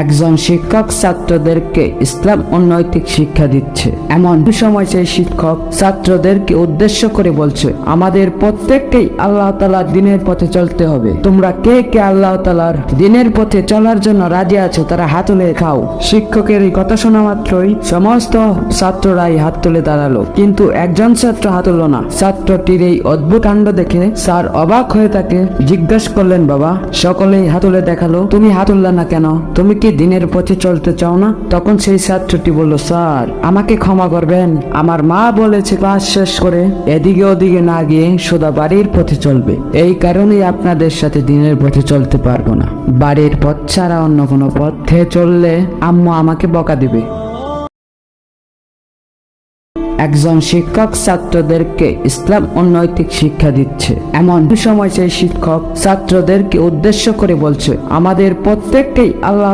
একজন শিক্ষক ছাত্রদেরকে ইসলাম ও নৈতিক শিক্ষা দিচ্ছে। এমন সময় সেই শিক্ষক ছাত্রদেরকে উদ্দেশ্য করে বলছে, আমাদের প্রত্যেককেই আল্লাহ তাআলার দ্বীনের পথে চলতে হবে। তোমরা কে কে আল্লাহ তাআলার দ্বীনের পথে চলার জন্য রাজি আছো, তারা হাত তুলে খাও। শিক্ষকের এই কথা শোনা মাত্রই সমস্ত ছাত্ররাই হাত তুলে দাঁড়ালো, কিন্তু একজন ছাত্র হাত তুলল না। ছাত্রটির এই অদ্ভুত কাণ্ড দেখে স্যার অবাক হয়ে তাকে জিজ্ঞাসা করলেন, বাবা, সকলেই হাত তুলে দেখালো, তুমি হাত তুললে না কেন? তুমি কি দ্বীনের পথে চলতে চাও না? তখন সেই ছাত্রটি বলল, স্যার আমাকে ক্ষমা করবেন, আমার মা বলেছে ক্লাস শেষ করে এদিকে ওদিকে না গিয়ে সোজা বাড়ির পথে চলবে, এই কারণেই আপনাদের সাথে দ্বীনের পথে চলতে পারবো না। বাড়ির পথ ছাড়া অন্য কোনো পথে চললে আম্মু আমাকে বকা দিবে। একজন শিক্ষক ছাত্রদেরকে ইসলাম ও নৈতিক শিক্ষা দিচ্ছে। এমন সময় সেই শিক্ষক ছাত্রদেরকে উদ্দেশ্য করে বলছে, আমাদের প্রত্যেককেই আল্লাহ